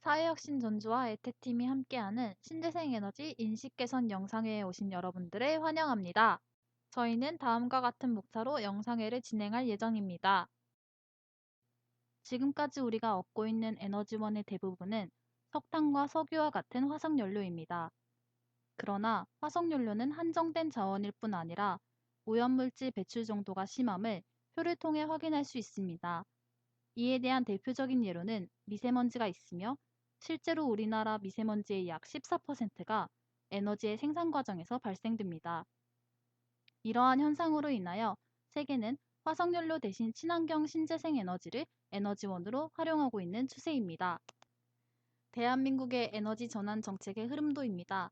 사회혁신 전주와 에테팀이 함께하는 신재생에너지 인식개선 영상회에 오신 여러분들을 환영합니다. 저희는 다음과 같은 목차로 영상회를 진행할 예정입니다. 지금까지 우리가 얻고 있는 에너지원의 대부분은 석탄과 석유와 같은 화석연료입니다. 그러나 화석연료는 한정된 자원일 뿐 아니라 오염물질 배출 정도가 심함을 표를 통해 확인할 수 있습니다. 이에 대한 대표적인 예로는 미세먼지가 있으며 실제로 우리나라 미세먼지의 약 14%가 에너지의 생산 과정에서 발생됩니다. 이러한 현상으로 인하여 세계는 화석연료 대신 친환경 신재생 에너지를 에너지원으로 활용하고 있는 추세입니다. 대한민국의 에너지 전환 정책의 흐름도입니다.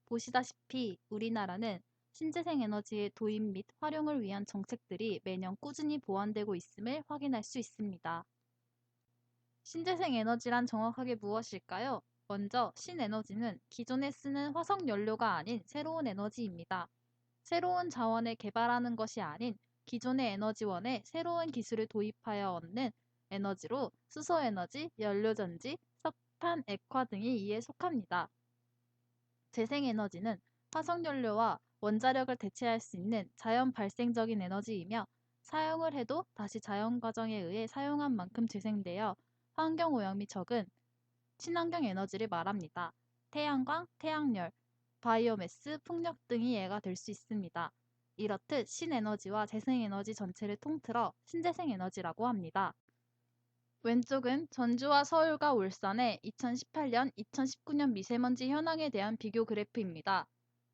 보시다시피 우리나라는 신재생 에너지의 도입 및 활용을 위한 정책들이 매년 꾸준히 보완되고 있음을 확인할 수 있습니다. 신재생 에너지란 정확하게 무엇일까요? 먼저 신에너지는 기존에 쓰는 화석 연료가 아닌 새로운 에너지입니다. 새로운 자원을 개발하는 것이 아닌 기존의 에너지원에 새로운 기술을 도입하여 얻는 에너지로 수소에너지, 연료전지, 석탄, 액화 등이 이에 속합니다. 재생에너지는 화석연료와 원자력을 대체할 수 있는 자연 발생적인 에너지이며 사용을 해도 다시 자연 과정에 의해 사용한 만큼 재생되어 환경오염이 적은 친환경 에너지를 말합니다. 태양광, 태양열, 바이오매스, 풍력 등이 예가 될 수 있습니다. 이렇듯 신에너지와 재생에너지 전체를 통틀어 신재생에너지라고 합니다. 왼쪽은 전주와 서울과 울산의 2018년, 2019년 미세먼지 현황에 대한 비교 그래프입니다.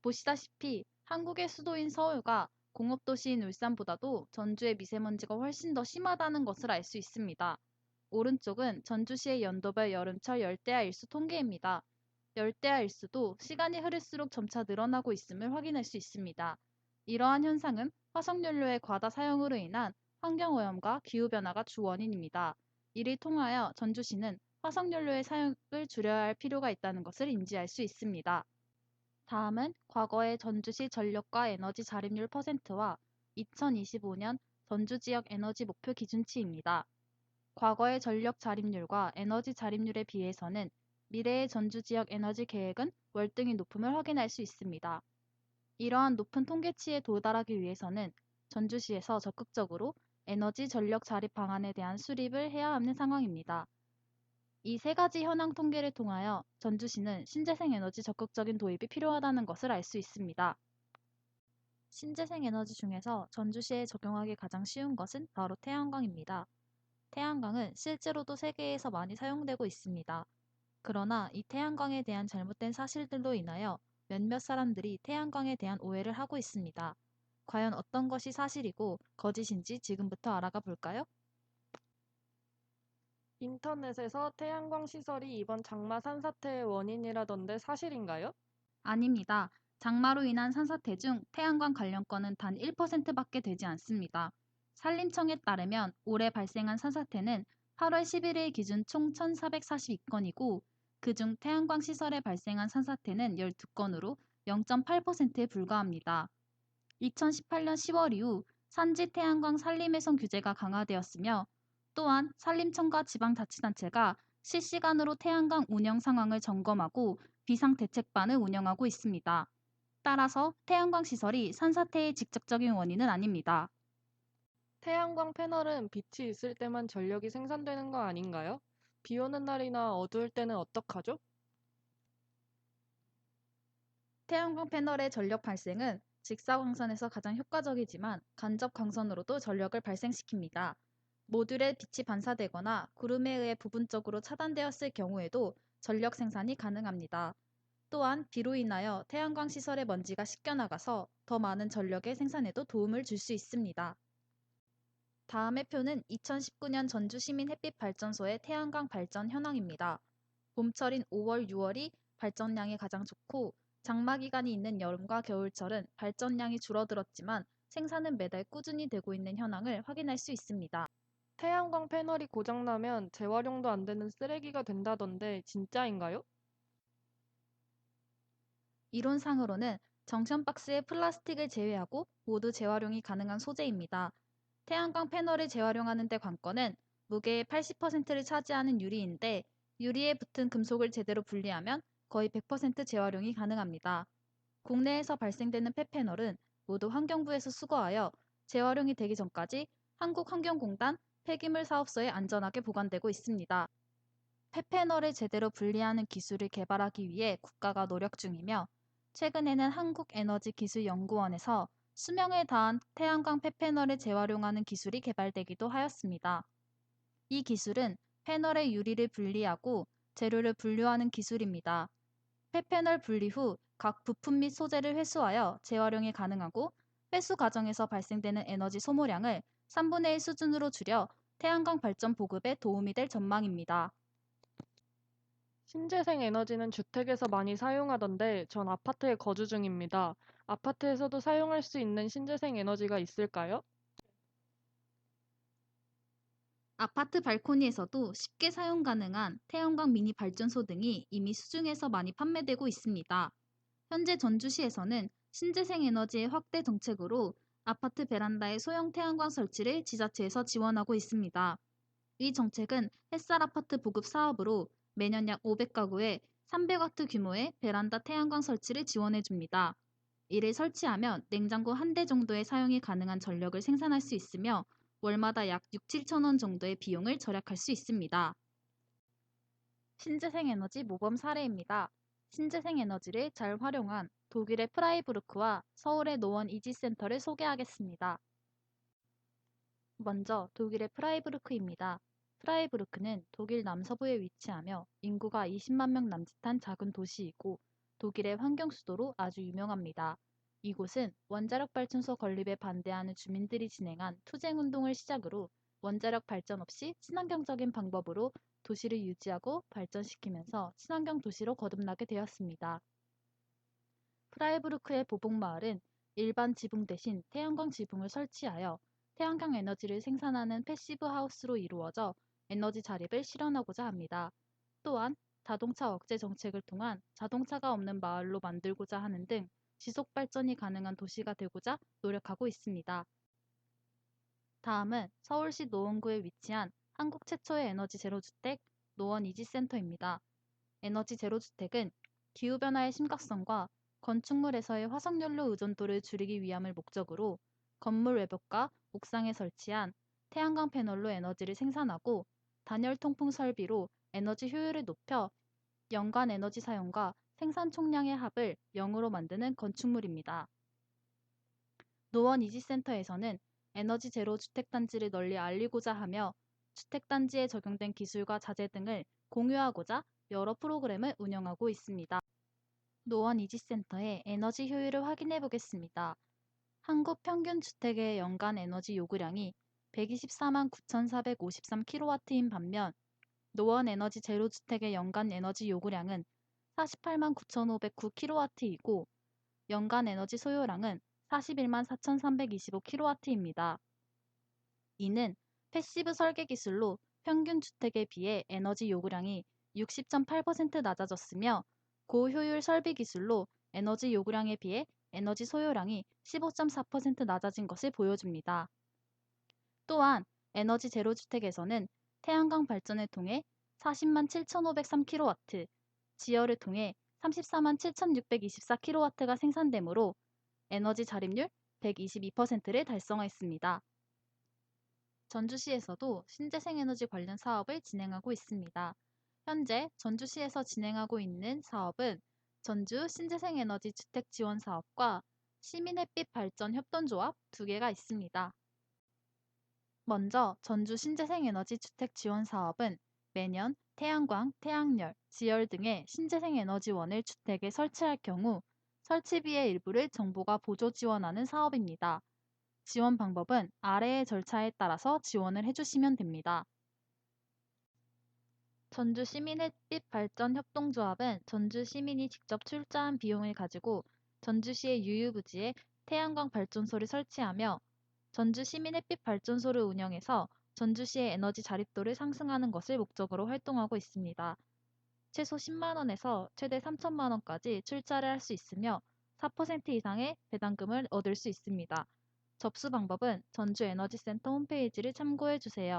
보시다시피 한국의 수도인 서울과 공업도시인 울산보다도 전주의 미세먼지가 훨씬 더 심하다는 것을 알 수 있습니다. 오른쪽은 전주시의 연도별 여름철 열대야 일수 통계입니다. 열대야 일수도 시간이 흐를수록 점차 늘어나고 있음을 확인할 수 있습니다. 이러한 현상은 화석연료의 과다 사용으로 인한 환경오염과 기후변화가 주 원인입니다. 이를 통하여 전주시는 화석연료의 사용을 줄여야 할 필요가 있다는 것을 인지할 수 있습니다. 다음은 과거의 전주시 전력과 에너지 자립률 퍼센트와 2025년 전주 지역 에너지 목표 기준치입니다. 과거의 전력 자립률과 에너지 자립률에 비해서는 미래의 전주 지역 에너지 계획은 월등히 높음을 확인할 수 있습니다. 이러한 높은 통계치에 도달하기 위해서는 전주시에서 적극적으로 에너지 전력 자립 방안에 대한 수립을 해야 하는 상황입니다. 이 세 가지 현황 통계를 통하여 전주시는 신재생 에너지 적극적인 도입이 필요하다는 것을 알 수 있습니다. 신재생 에너지 중에서 전주시에 적용하기 가장 쉬운 것은 바로 태양광입니다. 태양광은 실제로도 세계에서 많이 사용되고 있습니다. 그러나 이 태양광에 대한 잘못된 사실들로 인하여 몇몇 사람들이 태양광에 대한 오해를 하고 있습니다. 과연 어떤 것이 사실이고 거짓인지 지금부터 알아가 볼까요? 인터넷에서 태양광 시설이 이번 장마 산사태의 원인이라던데 사실인가요? 아닙니다. 장마로 인한 산사태 중 태양광 관련 건은 단 1%밖에 되지 않습니다. 산림청에 따르면 올해 발생한 산사태는 8월 11일 기준 총 1,442건이고 그중 태양광 시설에 발생한 산사태는 12건으로 0.8%에 불과합니다. 2018년 10월 이후 산지 태양광 산림훼손 규제가 강화되었으며 또한 산림청과 지방자치단체가 실시간으로 태양광 운영 상황을 점검하고 비상대책반을 운영하고 있습니다. 따라서 태양광 시설이 산사태의 직접적인 원인은 아닙니다. 태양광 패널은 빛이 있을 때만 전력이 생산되는 거 아닌가요? 비 오는 날이나 어두울 때는 어떡하죠? 태양광 패널의 전력 발생은 직사광선에서 가장 효과적이지만 간접 광선으로도 전력을 발생시킵니다. 모듈에 빛이 반사되거나 구름에 의해 부분적으로 차단되었을 경우에도 전력 생산이 가능합니다. 또한 비로 인하여 태양광 시설의 먼지가 씻겨나가서 더 많은 전력의 생산에도 도움을 줄 수 있습니다. 다음의 표는 2019년 전주시민 햇빛발전소의 태양광 발전 현황입니다. 봄철인 5월, 6월이 발전량이 가장 좋고 장마 기간이 있는 여름과 겨울철은 발전량이 줄어들었지만 생산은 매달 꾸준히 되고 있는 현황을 확인할 수 있습니다. 태양광 패널이 고장나면 재활용도 안 되는 쓰레기가 된다던데 진짜인가요? 이론상으로는 정션 박스의 플라스틱을 제외하고 모두 재활용이 가능한 소재입니다. 태양광 패널을 재활용하는 데 관건은 무게의 80%를 차지하는 유리인데 유리에 붙은 금속을 제대로 분리하면 거의 100% 재활용이 가능합니다. 국내에서 발생되는 폐패널은 모두 환경부에서 수거하여 재활용이 되기 전까지 한국환경공단 폐기물 사업소에 안전하게 보관되고 있습니다. 폐패널을 제대로 분리하는 기술을 개발하기 위해 국가가 노력 중이며 최근에는 한국에너지기술연구원에서 수명을 다한 태양광 폐패널을 재활용하는 기술이 개발되기도 하였습니다. 이 기술은 패널의 유리를 분리하고 재료를 분류하는 기술입니다. 폐패널 분리 후 각 부품 및 소재를 회수하여 재활용이 가능하고 회수 과정에서 발생되는 에너지 소모량을 3분의 1 수준으로 줄여 태양광 발전 보급에 도움이 될 전망입니다. 신재생 에너지는 주택에서 많이 사용하던데 전 아파트에 거주 중입니다. 아파트에서도 사용할 수 있는 신재생 에너지가 있을까요? 아파트 발코니에서도 쉽게 사용 가능한 태양광 미니 발전소 등이 이미 시중에서 많이 판매되고 있습니다. 현재 전주시에서는 신재생 에너지의 확대 정책으로 아파트 베란다에 소형 태양광 설치를 지자체에서 지원하고 있습니다. 이 정책은 햇살 아파트 보급 사업으로 매년 약 500가구에 300와트 규모의 베란다 태양광 설치를 지원해 줍니다. 이를 설치하면 냉장고 한 대 정도의 사용이 가능한 전력을 생산할 수 있으며 월마다 약 6, 7천 원 정도의 비용을 절약할 수 있습니다. 신재생 에너지 모범 사례입니다. 신재생 에너지를 잘 활용한 독일의 프라이부르크와 서울의 노원 이지센터를 소개하겠습니다. 먼저 독일의 프라이부르크입니다. 프라이부르크는 독일 남서부에 위치하며 인구가 20만 명 남짓한 작은 도시이고 독일의 환경 수도로 아주 유명합니다. 이곳은 원자력 발전소 건립에 반대하는 주민들이 진행한 투쟁 운동을 시작으로 원자력 발전 없이 친환경적인 방법으로 도시를 유지하고 발전시키면서 친환경 도시로 거듭나게 되었습니다. 프라이부르크의 보복마을은 일반 지붕 대신 태양광 지붕을 설치하여 태양광 에너지를 생산하는 패시브 하우스로 이루어져 에너지 자립을 실현하고자 합니다. 또한 자동차 억제 정책을 통한 자동차가 없는 마을로 만들고자 하는 등 지속 발전이 가능한 도시가 되고자 노력하고 있습니다. 다음은 서울시 노원구에 위치한 한국 최초의 에너지 제로 주택 노원 이지센터입니다. 에너지 제로 주택은 기후변화의 심각성과 건축물에서의 화석연료 의존도를 줄이기 위함을 목적으로 건물 외벽과 옥상에 설치한 태양광 패널로 에너지를 생산하고 단열 통풍 설비로 에너지 효율을 높여 연간 에너지 사용과 생산 총량의 합을 0으로 만드는 건축물입니다. 노원 이지센터에서는 에너지 제로 주택단지를 널리 알리고자 하며 주택단지에 적용된 기술과 자재 등을 공유하고자 여러 프로그램을 운영하고 있습니다. 노원 이지센터의 에너지 효율을 확인해 보겠습니다. 한국 평균 주택의 연간 에너지 요구량이 124만 9,453kW인 반면 노원 에너지 제로 주택의 연간 에너지 요구량은 48만 9,509kW이고 연간 에너지 소요량은 41만 4,325kW입니다. 이는 패시브 설계 기술로 평균 주택에 비해 에너지 요구량이 60.8% 낮아졌으며 고효율 설비 기술로 에너지 요구량에 비해 에너지 소요량이 15.4% 낮아진 것을 보여줍니다. 또한 에너지 제로 주택에서는 태양광 발전을 통해 40만 7,503kW, 지열을 통해 34만 7,624kW가 생산되므로 에너지 자립률 122%를 달성했습니다. 전주시에서도 신재생에너지 관련 사업을 진행하고 있습니다. 현재 전주시에서 진행하고 있는 사업은 전주 신재생에너지 주택 지원 사업과 시민햇빛 발전 협동조합 두 개가 있습니다. 먼저 전주 신재생에너지 주택 지원 사업은 매년 태양광, 태양열, 지열 등의 신재생에너지원을 주택에 설치할 경우 설치비의 일부를 정부가 보조 지원하는 사업입니다. 지원 방법은 아래의 절차에 따라서 지원을 해주시면 됩니다. 전주 시민햇빛 발전 협동조합은 전주 시민이 직접 출자한 비용을 가지고 전주시의 유휴부지에 태양광 발전소를 설치하며 전주 시민햇빛 발전소를 운영해서 전주시의 에너지 자립도를 상승하는 것을 목적으로 활동하고 있습니다. 최소 10만 원에서 최대 3천만 원까지 출자를 할 수 있으며 4% 이상의 배당금을 얻을 수 있습니다. 접수 방법은 전주에너지센터 홈페이지를 참고해 주세요.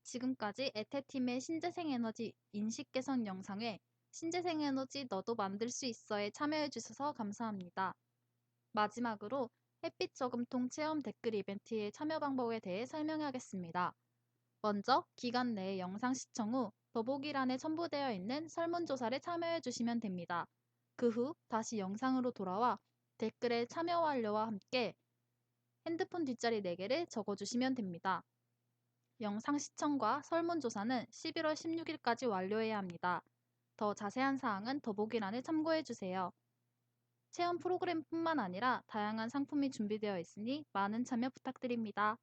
지금까지 에테팀의 신재생에너지 인식 개선 영상에 신재생에너지 너도 만들 수 있어에 참여해주셔서 감사합니다. 마지막으로 햇빛 저금통 체험 댓글 이벤트의 참여 방법에 대해 설명하겠습니다. 먼저 기간 내에 영상 시청 후 더보기란에 첨부되어 있는 설문조사를 참여해 주시면 됩니다. 그 후 다시 영상으로 돌아와 댓글에 참여 완료와 함께 핸드폰 뒷자리 4개를 적어주시면 됩니다. 영상 시청과 설문조사는 11월 16일까지 완료해야 합니다. 더 자세한 사항은 더보기란을 참고해 주세요. 체험 프로그램뿐만 아니라 다양한 상품이 준비되어 있으니 많은 참여 부탁드립니다.